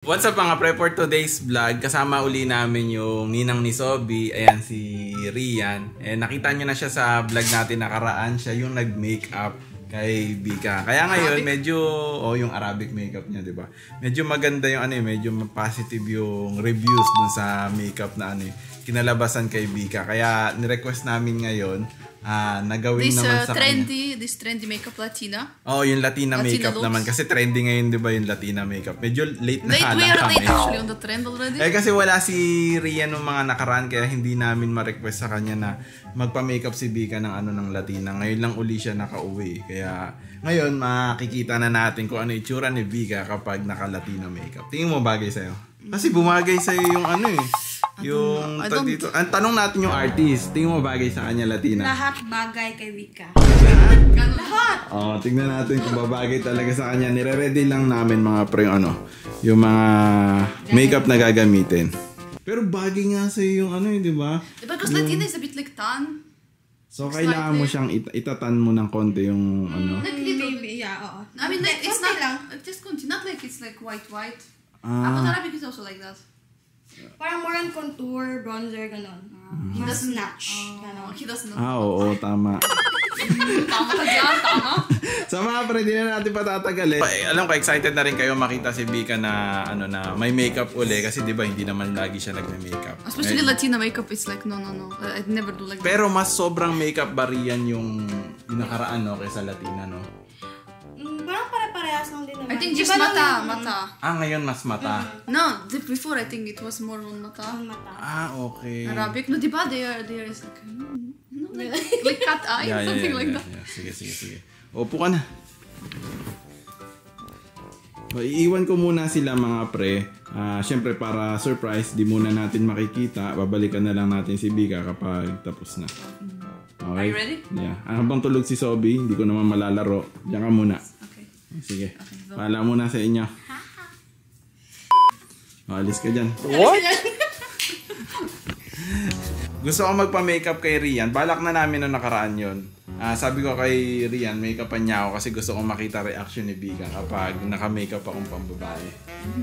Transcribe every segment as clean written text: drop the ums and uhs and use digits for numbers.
What's up mga pre, for today's vlog, kasama uli namin yung ninang ni Sobi, ayan si Rian. Nakita nyo na siya sa vlog natin nakaraan, siya yung nag-makeup kay Bika. Kaya ngayon medyo, yung Arabic makeup niya, di ba? Medyo maganda yung medyo positive yung reviews dun sa makeup na kinalabasan kay Bika. Kaya nirequest namin ngayon, nagawin naman sa this trendy makeup Latina. Yung Latina makeup looks naman. Kasi trendy ngayon, di ba, yung Latina makeup. Medyo late na we are late actually on the trend already. Kasi wala si Rian nung mga nakaraan, kaya hindi namin ma-request sa kanya na magpa-makeup si Bika ng Latina. Ngayon lang uli siya nakauwi. Kaya ngayon makikita na natin kung ano itsura ni Bika kapag naka-Latina makeup. Tingin mo bagay sa'yo? Kasi bumagay sa'yo yung yung dito. Ang tanong natin yung artist, tingin mo bagay sa kanya Latina? Lahat bagay kay Bika. Lahat. Tingnan natin kung babagay talaga sa kanya. Nire-ready lang namin mga pre yung mga makeup na gagamitin. Pero bagay nga sa'yo yung di ba? Because Latina is a bit like tan. So kailangan mo siyang itatan mo ng konti yung Like little. Maybe, yeah, oo. I mean, like, it's not just not like it's like white. Ako Arabic is also like that. Parang more on contour, bronzer, ganon. He does snatch. He does not. Oo, tama. Tama ka dyan, tama. Sa mga pre, di na natin patatagalin. Alam ko, excited na rin kayo makita si Bika na na may makeup uli kasi di ba hindi naman lagi siya nagme-makeup. Especially Latina makeup is like no. I'd never do like that. Pero mas sobrang makeup ba riyan yung nakaraan kaysa Latina Parang pare-parehas lang din naman. I think just mata. Ngayon mas mata. No, before I think it was more on mata. Okay. Arabic, no, di ba? They are like, like cat eye, something like that. Sige. Upo ka na. Iiwan ko muna sila mga pre. Siyempre para surprise, di muna natin makikita. Babalikan na lang natin si Bika kapag tapos na. Okay? Are you ready? Yeah. Habang tulog si Sobi, hindi ko naman malalaro. Diyan ka muna. Okay. Sige. Paalam muna sa inyo. Alis ka dyan. What? Gusto ko magpa-makeup kay Rian. Balak na namin nung nakaraan yun. Sabi ko kay Rian, makeupan niya ako kasi gusto ko makita reaction ni Bika kapag naka-makeup akong pambabae.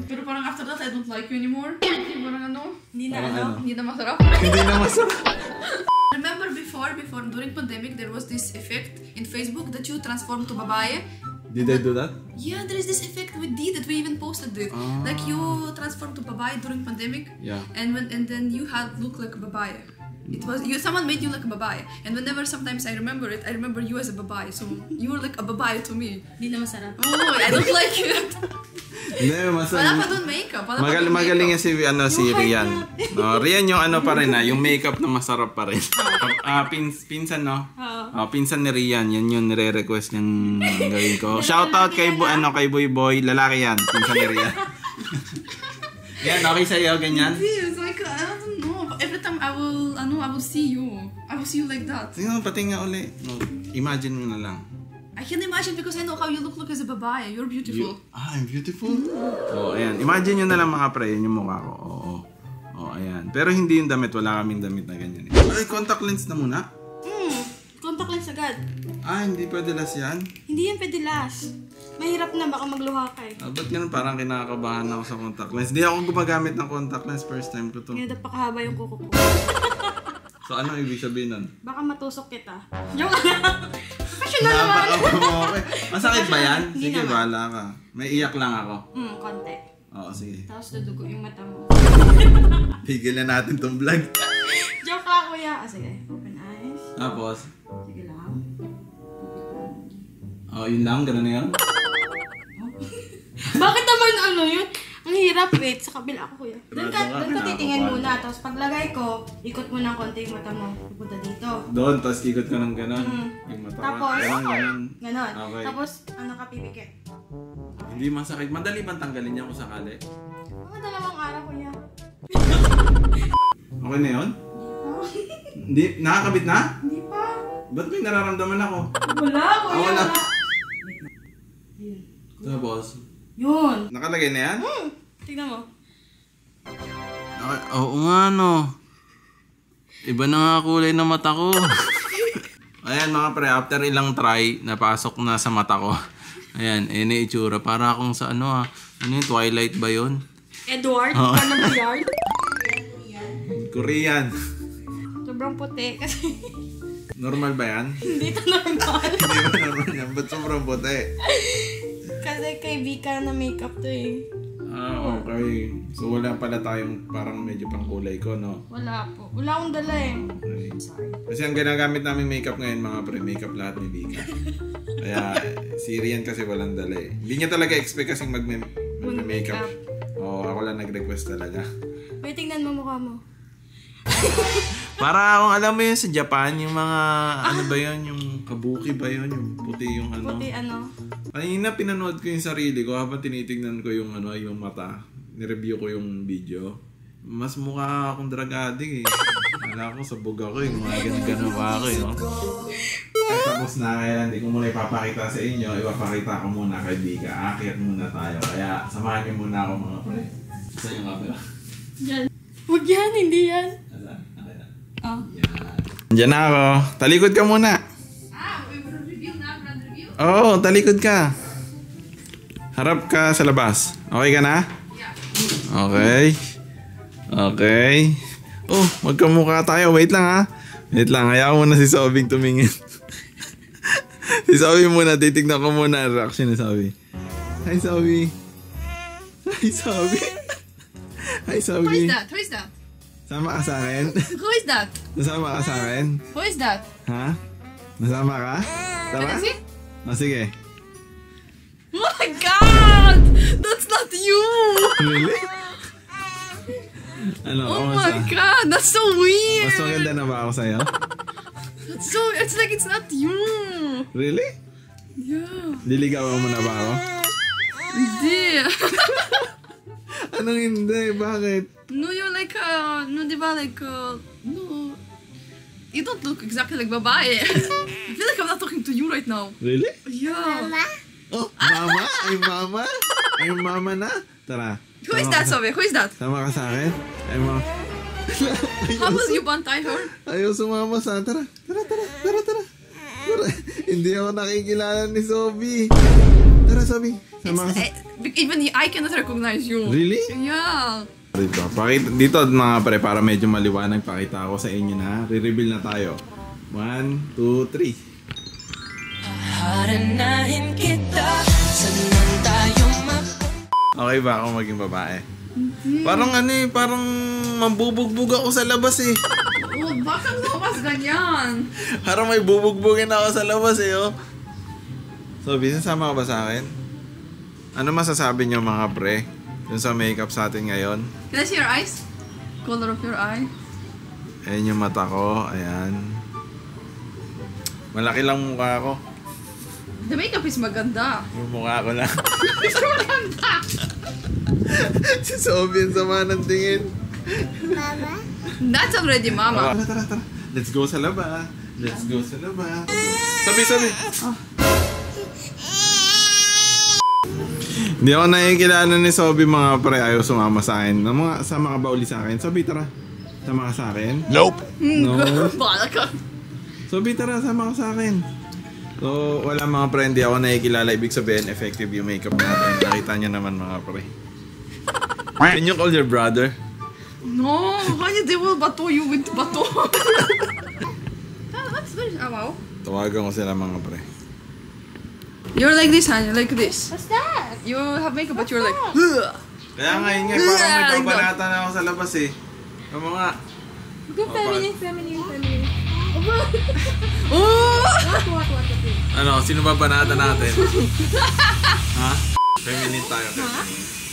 Pero parang after that, I don't like you anymore. Parang Hindi na masarap. Hindi na masarap. Remember before during pandemic, there was this effect in Facebook that you transform to babae. Did I do that? Yeah, there is this effect we did that we even posted it. Like you transform to babae during pandemic. Yeah. And then you had look like a babae. It was someone made you like a babae. And whenever sometimes I remember it, I remember you as a babae. So you were like a babae to me. Hindi na masarap. Oh, I don't like it. Hindi, masarap. Wala pa dun makeup. Magaling yan si Rian. Rian yung pa rin yung makeup na masarap pa rin. Pinsan pinsan ni Rian, yan yung nire-request niyang gawin ko. Shoutout kay Boy Boy, lalaki yan, pinsan ni Rian. Yan, okay sa'yo, ganyan? It's like, I don't know. Every time I will see you. I will see you like that. Tingnan, pati nga uli. Imagine mo na lang. I can imagine because I know how you look as a babae. You're beautiful. I'm beautiful? Ayan. Imagine nyo na lang mga pre, yung mukha ko. Ayan. Pero hindi yung damit. Wala kaming damit na ganyan. Ay, contact lens na muna? Contact lens agad. Hindi pwede las yan? Hindi yan pwede last. Mahirap na, baka magluha ka Ba't ganun? Parang kinakabahan ako sa contact lens. Di ako gumagamit ng contact lens. First time ko to. Ngayon dapat pakahaba yung kuko ko. So ano ibig sabihin nun? Baka matusok kita. Joke lang. Professional naman. Okay. Masakit ba yan? Hindi Sige, naman. bahala ka. May iyak lang ako. Konti. Oo, sige. Tapos dudugo yung mata mo. Pigil na natin tong vlog. Joke lang kuya. Sige, open eyes. Tapos? Sige lang. Yun lang? Ganun na yun? Bakit naman yun? Ang hirap, wait. Sa kabila ako kuya. Doon ka titingin Nakakapal. muna. Tapos paglagay ko, ikot mo ng konti yung mata mo. Pupunta dito. Doon, tapos ikot ka ng gano'n. Yung mata ka. Tapos, Ganon. ganon. Okay. Tapos, ka pipikit. Hindi masakit. Madali bang tanggalin niya kung sakali? Mga 2 araw kuya. Okay na yun? Hindi? Nakakabit na? Hindi pa. Ba't may nararamdaman ako? Wala kuya. Wala. Ayun. Tapos? Yun. Nakalagay na yan? Tignan mo. Oo nga Iba na nga kulay ng mata ko. Ayan mga pre, after ilang try, napasok na sa mata ko. Ayan, itsura. Para akong sa ano yung Twilight ba yun? Edward, Oo. parang yard. Korean. Sobrang puti kasi Normal ba yan? hindi to normal. Hindi ba normal yan? Ba't sobrang puti? Kasi kay Vika na makeup to eh. Ah, okay. So wala pala tayong parang medyo pang kulay ko, no? Wala po. Wala akong dala eh. Okay. Sorry. Kasi ang ginagamit namin makeup ngayon, mga pre, makeup lahat ni Vika. Kaya si Rian kasi walang dala eh. Hindi niya talaga expect kasing mag-makeup. Oo, ako lang nag-request talaga. Wait, tingnan mo mukha mo. Para akong alam mo yun sa Japan, yung mga, ano ba yun, yung kabuki ba yun, yung puti yung ano. Puti ano. Kanina pinanood ko yung sarili ko habang tinitignan ko yung ano, yung mata. Nireview ko yung video. Mas mukha akong drug addict eh. Wala ko, sabog ako eh. Mga ganun-ganun pa ako eh. No? Ay, tapos na kaya hindi ko muna ipapakita sa inyo. Ipapakita ko muna kay Vika. Aakyat muna tayo. Kaya samahan niyo muna ako mga pre. Saan yung camera? Yan. Huwag yan, hindi yan. Asan? Okay na. Oh. Yan. Diyan na ako. Talikod ka muna. We will review na, brand review. Oo, talikod ka. Harap ka sa labas. Okay ka na? Yeah. Okay. Okay. Oh, magkamukha tayo. Wait lang ha. Wait lang. Hayaan mo na si Sobing tumingin. Si Sobi muna. Titignan ko muna ang reaction ni Sobi. Hi, Sobi. Hi, Sobi. Hi, Who is Sobi. that? Who is that? Sama ka sa akin? Who is that? Nasama ka sa akin? Who is that? Ha? Nasama ka? Can Tara? I see? O, sige. Oh my god! That's not you! Really? Ano? Oh kamusta? my god, that's so weird! Mas maganda na ba ako sa'yo? That's so, it's like it's not you! Really? Yeah. Liligawan mo na ba ako? Hindi. Anong hindi? Bakit? No, you're like, no, di ba, like, no. You don't look exactly like babae. I feel like I'm not talking to you right now. Really? Yeah. Oh, mama? Ay, mama? Ay, mama na? Tara. Who is that, Sobe? Who is that? Sama ka sa akin? Ay, mama. How will you bantay her? Ayaw sumama sa... Tara. Tara. Hindi ako nakikilala ni Sobi. Tara, Sobi. Sama ka sa... Even I cannot recognize you. Really? Yeah. Dito mga pre, para medyo maliwanag, pakita ko sa inyo na. Re-reveal na tayo. 1, 2, 3. Haranahin kita, saan tayo Okay ba ako maging babae? Parang ano eh, parang mambubugbog ako sa labas eh. Oh, bakit lumabas ganyan? Parang may bubugbugin ako sa labas eh, oh. So, bisasama ka ba sa akin? Ano masasabi niyo mga pre? Yung sa makeup sa atin ngayon? Can I see your eyes? Color of your eye? Ayan yung mata ko, ayan. Malaki lang mukha ko. The makeup is maganda. Yung mukha ko lang. It's maganda! Si Sobi ang sama ng tingin. That's already mama. Tara. Let's go sa laba. Sabi. Hindi ako nakikilala ni Sobi mga pre. Ayaw sumama sa akin. Sama ka ba uli sa akin? Sobi, tara. Sama ka sa akin? Nope. No. Bala ka. Sobi, tara. Sama ka sa akin. So, wala mga pre. Hindi ako nakikilala. Ibig sabihin, effective yung makeup natin. Nakita niyo naman mga pre. Can you call your brother? No, kaya they will bato you with bato. What's this? Wow. Tawagan ko sila mga pre. You're like this, honey. Like this. What's that? You have makeup, but you're like. Ugh. Kaya nga yun nga, parang nagbabalata na ako sa labas eh. Yung mga... Good feminine. Oh! What? Ano, sino ba banata natin? Ha? Feminine tayo.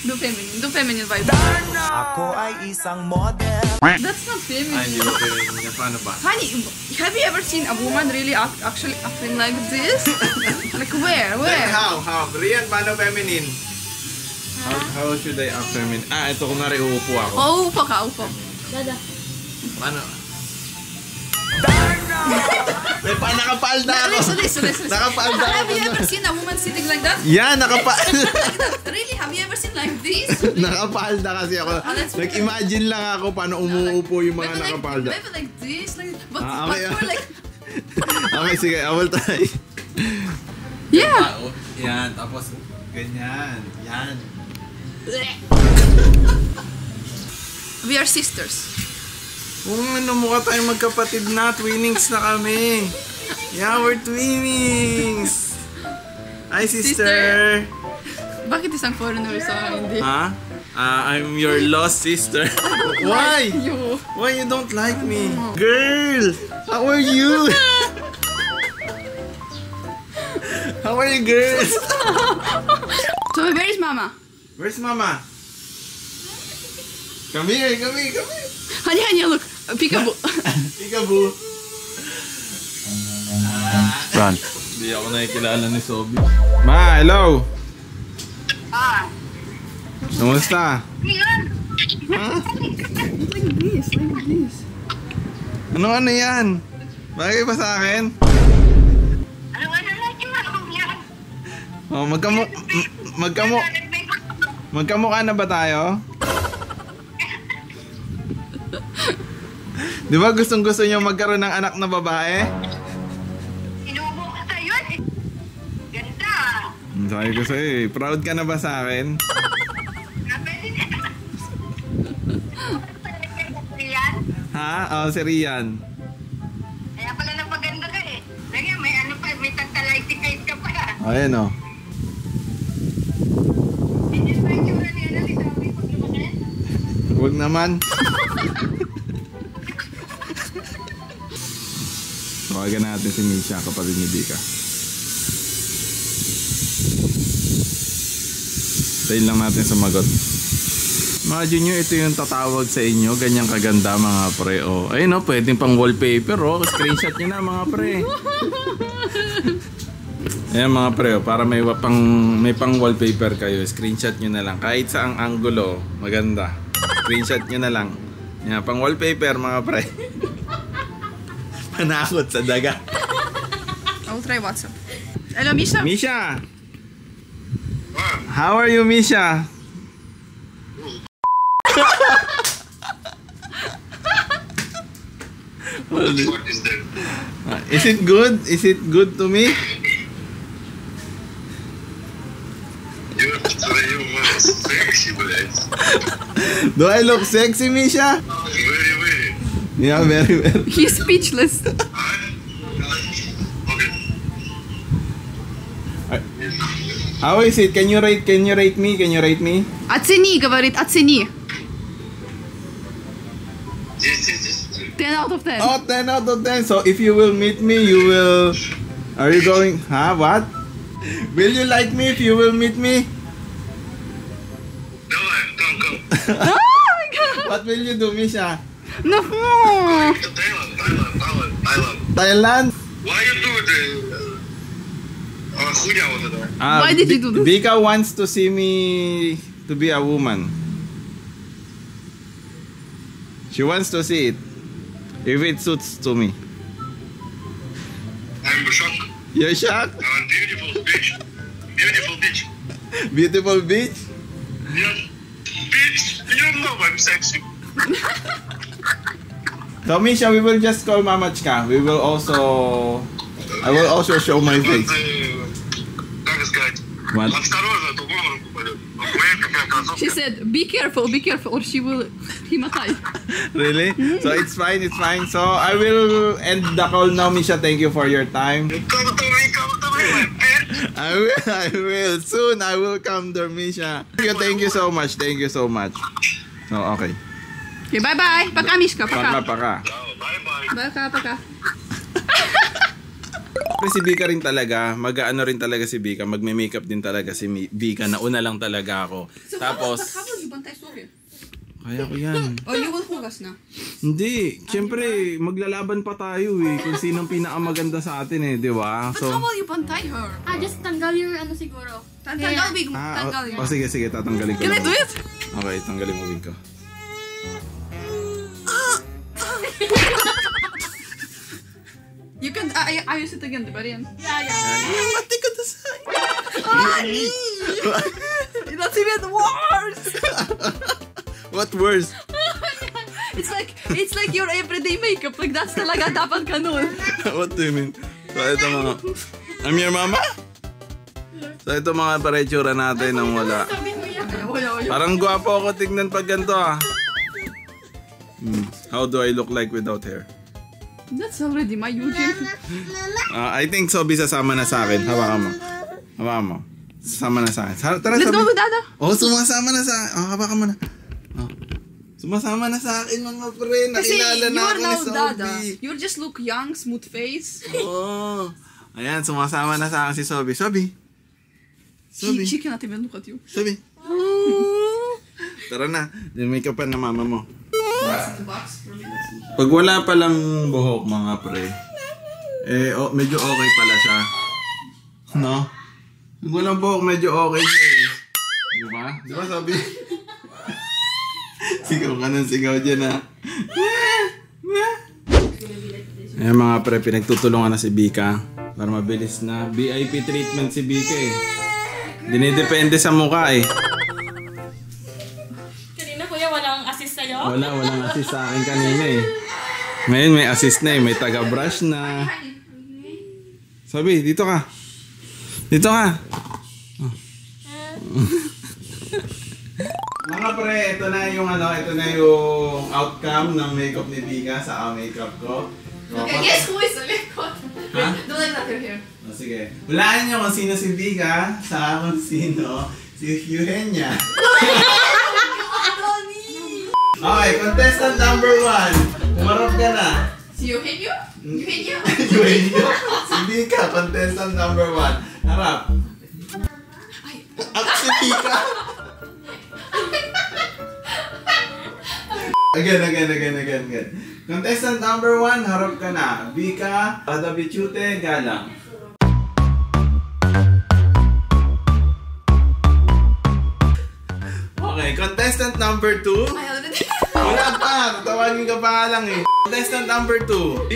Do feminine vibe. Ako ay isang model. That's not Ay, hindi feminine. ba feminine? Paano ba? Honey, have you ever seen a woman really actually acting like this? Like where? Like how? Rian, paano feminine? How should I act feminine? Ito kunwari uupo ako. Oh, upo ka, upo. Dada. Paano? May nakapaalda ako. Listen. Nakapaalda Have ako. you ever seen a woman sitting like that? Yan, nakapaalda. Really? Have you ever seen like this? Nakapaalda kasi ako. Nag-imagine lang ako paano umuupo yung mga nakapaalda. Maybe like this, but Okay. for like. Okay, sige. I will try. Yeah. Yan, tapos ganyan. Yan. We are sisters. Kung ano, mukha tayong magkapatid na. Twinnings na kami. Yeah, we're twinnings. Hi, sister. Bakit isang foreigner sa hindi? Ha? I'm your lost sister. Why? You. Why you don't like me? Girl! How are you? How are you, girls? So where is Mama? Where's Mama? Come here, come here, come here. Honey, look. Peekaboo. Peekaboo. Run. Hindi ako nakikilala ni Sobi. Ma, hello! Kumusta? Ha? Like this. Ano yan? Bagay ba sa akin? Oh, magkamukha na ba tayo? Di ba gustong-gusto niyo magkaroon ng anak na babae? Inuubo ka sa yun eh. Ganda. Sabi ko sa'yo eh, proud ka na ba sa akin? Pwede na. Rian? Ha? Oh, si Rian. Kaya pala napaganda ka eh. Lagi may ano pa, may tagtalay-tikay ka pa. Ayan oh. Hindi ba yung tsura niya na ni Sabi pag lumaki? Huwag naman. Tawagan natin si Misha, kapatid ni Bika. Tayin lang natin sumagot. Imagine nyo, ito yung tatawag sa inyo. Ganyang kaganda mga pre. Oh. Ayun oh, pwedeng pang wallpaper oh. Screenshot nyo na mga pre. Ayan mga pre, oh, para may pang wallpaper kayo. Screenshot nyo na lang. Kahit saang angulo, maganda. Screenshot nyo na lang. Ayan, pang wallpaper mga pre. Panakot sa daga. I'll try WhatsApp. Hello, Misha. Misha! How are you, Misha? Is it good? Is it good to me? Do I look sexy, Misha? Yeah, very well. He's speechless. How is it? Can you rate me? Can you rate me? Оцени, говорит, оцени. 10 out of 10. Oh, 10 out of 10. So if you will meet me, you will... Are you going... Huh? What? Will you like me if you will meet me? Oh my god. What will you do, Misha? No. Thailand? Why you do the хуйня вот это? Why did you do this? Vika wants to see me to be a woman. She wants to see it. If it suits to me. I'm shocked. You're shocked? I'm beautiful bitch. Beautiful bitch. Beautiful beach? Yes. Bitch, you know I'm sexy. So Misha, we will just call Mamachka. We will also... I will also show my face. Как сказать? What? Осторожно, то мама попадет. She said, be careful, or she will himatay. Really? So it's fine, it's fine. So I will end the call now, Misha. Thank you for your time. Come to me. I will. Soon I will come there, Misha. Thank you so much. Thank you so much. Oh, okay. Okay, bye-bye. Paka, Mishka. Paka, Paka. paka. Bye-bye. Paka. Pero si Bika rin talaga, mag-ano rin talaga si Bika, magme-makeup din talaga si Bika, nauna lang talaga ako. Tapos, How will you bantay Sophie? kaya ko yan. Or you will hugas na? Hindi, syempre, maglalaban pa tayo eh, kung sinong pinakamaganda sa atin eh, di ba? But how will you bantay her? Just tanggal yung ano siguro. Tanggal big, tanggal yun. Sige, tatanggalin ko. Can I lang. do it? Okay, tanggalin mo ko. You can, I use it again, diba yan? Mati ko to sa... That's even worse! What worse? It's like your everyday makeup. Like that's talaga dapat ka nun. What do you mean? So ito mga... I'm your mama? So ito mga paretsura natin nang wala. Parang gwapo ako tignan pag ganito ah. How do I look like without hair? That's already my Eugene. I think Sobi sasama na sa akin. Hawakan mo. Hawakan mo. Sasama na sa akin. Tara, Let's Sobi. go with Dada. Oh, sumasama na sa akin. Oh, hawakan mo na. Oh. Sumasama na sa akin mga pre. Kasi Nakilala you na are ako ni now Sobi. Dada. You just look young, smooth face. Oh. Ayan, sumasama na sa akin si Sobi. Sobi. Sobi. She cannot even look at you. Sobi. Tara na. Make up na mama mo. Pag wala palang buhok mga pre, medyo okay pala siya. No? Pag walang buhok, medyo okay siya eh. Diba? Diba Sobi? Sigaw ka ng sigaw dyan ha. Ayan mga pre, pinagtutulungan na si Bika para mabilis na VIP treatment si Bika eh. Dinidepende sa mukha eh. Kanina kuya, walang assist sa'yo? Walang assist sa akin kanina eh. Ngayon may assist na eh, may taga-brush na. Sabi, dito ka. Dito ka. Oh. Mga pre, ito na yung outcome ng makeup ni Bika sa makeup ko. Okay, guess who is the likod? Ha? Don't let that here. Oh, sige. Hulaan nyo kung sino si Bika sa kung sino si Eugenia. Okay, contestant number 1. Umarap ka na. Si Eugenio? Eugenio? Eugenia. Si Bika, contestant number 1. Harap. Ako si Bika. Again. Contestant number 1, harap ka na. Bika, Ada Bichute, Galang. Okay, contestant number 2. I already... Wala pa, tawagin ka pa lang eh. Contestant number 2.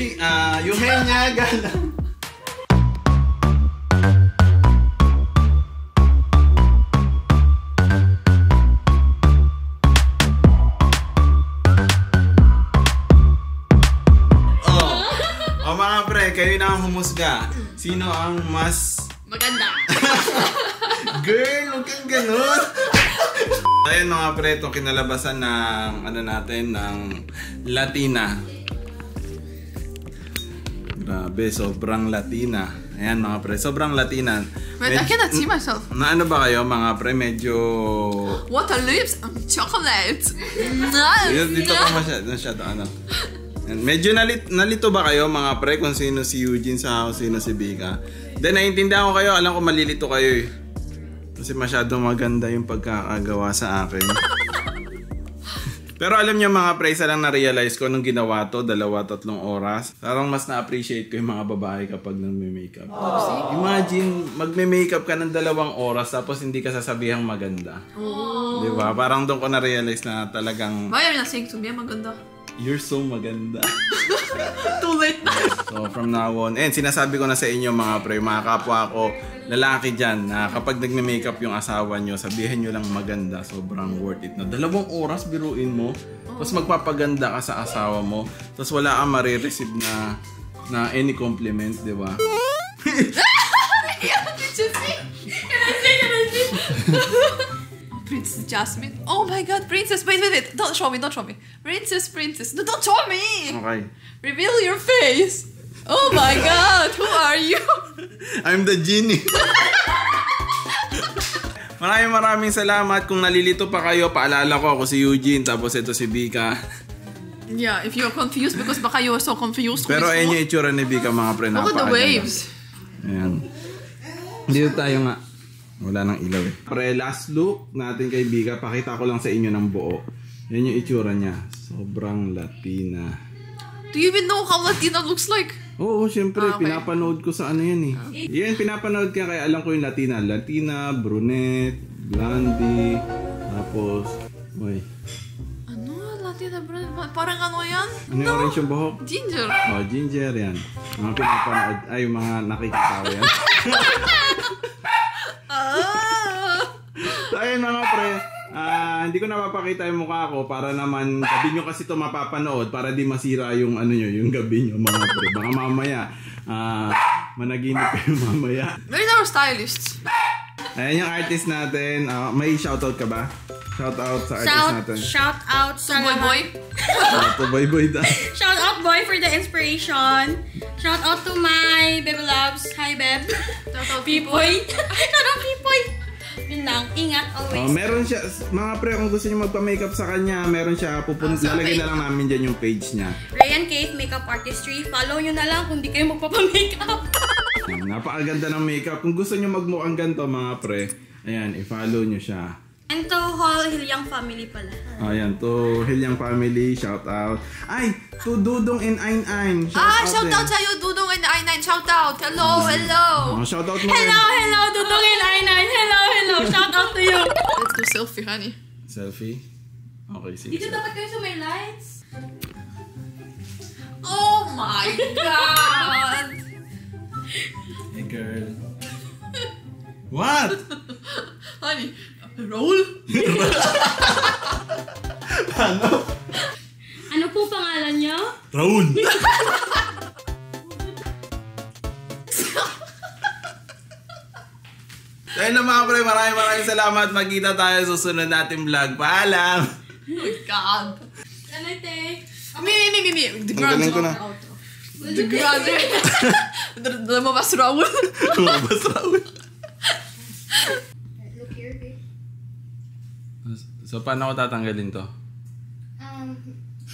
Eugenia, Galang. O mga pre, kayo na ang humusga. Sino ang mas... Maganda. Girl, huwag kang ganun. Ayun mga pre, itong kinalabasan ng ng Latina. Grabe, sobrang Latina. Ayan mga pre, sobrang Latina. Wait, I cannot see myself. Na ano ba kayo mga pre, medyo... What are lips? Chocolate. Dito ka masyado ano. Medyo nalito ba kayo mga pre kung sino si Eugene sa kung sino si Bika? Then naiintindihan ko kayo, alam ko malilito kayo eh. Kasi masyado maganda yung pagkakagawa sa akin. Pero alam niyo mga pre, isa lang na-realize ko nung ginawa to, 2-3 oras. Parang mas na-appreciate ko yung mga babae kapag nagme-makeup. Imagine, magme-makeup ka ng 2 oras tapos hindi ka sasabihang maganda. Diba? Parang doon ko na-realize na talagang... Why are you not saying to me, maganda? You're so maganda. Too late na. So from now on, and sinasabi ko na sa inyo mga pre, mga kapwa ko, lalaki dyan, na kapag nagme-makeup yung asawa nyo, sabihin nyo lang maganda, sobrang worth it na. 2 oras biruin mo, tapos magpapaganda ka sa asawa mo, tapos wala kang marireceive na any compliment, di ba? Can I see? Princess Jasmine. Oh my god, Princess. Wait. Don't show me. Princess. No, don't show me. Okay. Reveal your face. Oh my god, who are you? I'm the genie. Maraming salamat. Kung nalilito pa kayo, paalala ko ako si Eugene, tapos ito si Bika. Yeah, if you're confused because baka you were so confused. Pero ayun yung itsura ni Bika mga pre. Look at the waves. Ayan. Dito tayo nga. Wala nang ilaw eh. Pre, last look natin kay Bika. Pakita ko lang sa inyo ng buo. Yan yung itsura niya. Sobrang Latina. Do you even know how Latina looks like? Oo, syempre. Okay. Pinapanood ko sa ano yan eh. Yan, pinapanood ka kaya alam ko yung Latina. Latina, brunette, blondie, tapos... Uy. Ano? Latina brand? Parang ano yan? Ano yung orange yung buhok? Ginger. Oh, ginger yan. Mga pinapanood. Ay, yung mga nakikita ko yan. So ayun mga pre, hindi ko napapakita yung mukha ko para naman gabi nyo kasi ito mapapanood para di masira yung ano nyo, yung gabi nyo mga pre. Baka mamaya, managinip kayo mamaya. Where's our stylist? Ayan yung artist natin. May shoutout ka ba? Shout out sa artist natin. Shout out sa Boy boy. Ito, boy da. Shout out boy for the inspiration. Shout out to my baby loves. Hi, Beb. Shout out Pipoy. Shout out Pipoy. Yun lang. Ingat always. Meron siya, mga pre, kung gusto niyo magpa-makeup sa kanya, meron siya, lalagay na lang namin dyan yung page niya. Ryan Kate Makeup Artistry. Follow nyo na lang kung di kayo magpapamakeup. Napakaganda ng makeup. Kung gusto niyo magmukhang ganito, mga pre, ayan, i-follow niyo siya. And to whole Hilyang family pala. Ayan, to Hilyang family, shout out. Ay, to Dudong and Ain. Shout out sa'yo, Dudong and Ain. Shout out. Hello. Shout out mo. Hello, Dudongin Ainan. Hello. Shout out to you. Let's do selfie, honey. Selfie? Okay, sige. Dito dapat kayo sa may lights. Oh my God. Hey, girl. What? Honey, roll? Ano po pangalan niyo? Raul. Dahil na mga pre, maraming salamat. Magkita tayo sa susunod nating vlog. Paalam! Oh my God. Ano ite? Me. The Galing ko na. The grande. Lumabas Raul. Lumabas Raul. Look here, babe. So, paano ko tatanggalin to?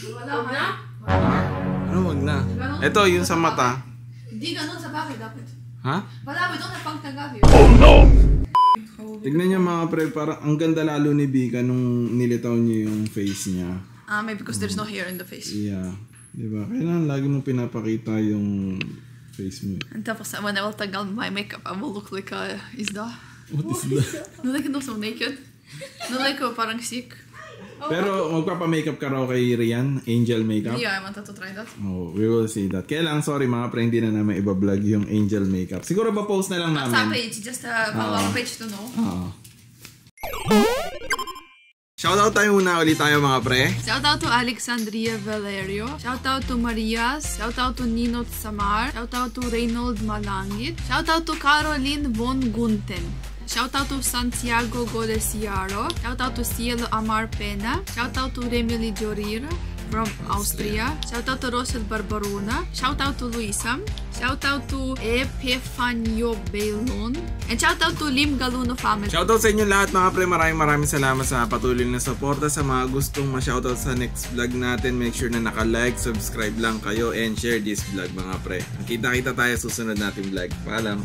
Wala na. Ano, wag na. Ito, yun sa mata. Hindi ganun sa bakit dapat. Ha? Wala, we don't have pangtagabi. Tignan niyo mga pre, parang ang ganda lalo ni Bika nung nilitaw niyo yung face niya. Maybe because there's no hair in the face. Yeah. Diba? Kailangan lagi mong pinapakita yung face mo. And tapos when I will tagal my makeup, I will look like Isda. What is that? No, like no so naked. No, like parang sick. Pero magpapa-makeup ka raw kay Rian, Angel Makeup. Yeah, I wanted to try that. Oh, we will see that. Kaya lang, sorry mga pre, hindi na namin iba-vlog yung Angel Makeup. Siguro ba post na lang Sa namin? page, just a page to know. Shoutout tayo muna ulit tayo mga pre. Shout out to Alexandria Valerio. Shout out to Marias. Shout out to Ninot Samar. Shout out to Reynold Malangit. Shout out to Caroline von Gunten. Shout out to Santiago Golesiaro. Shout out to Cielo Amar Pena. Shout out to Remily Jorir from Austria. Shout out to Rosel Barbarona. Shout out to Luisam. Shout out to Epifanio Bailon. And shout out to Lim Galuno family. Shoutout sa inyo lahat mga pre. Maraming salamat sa patuloy na suporta. Sa mga gustong ma-shoutout sa next vlog natin, make sure na naka-like, subscribe lang kayo, and share this vlog mga pre. Kita-kita tayo susunod nating vlog. Paalam!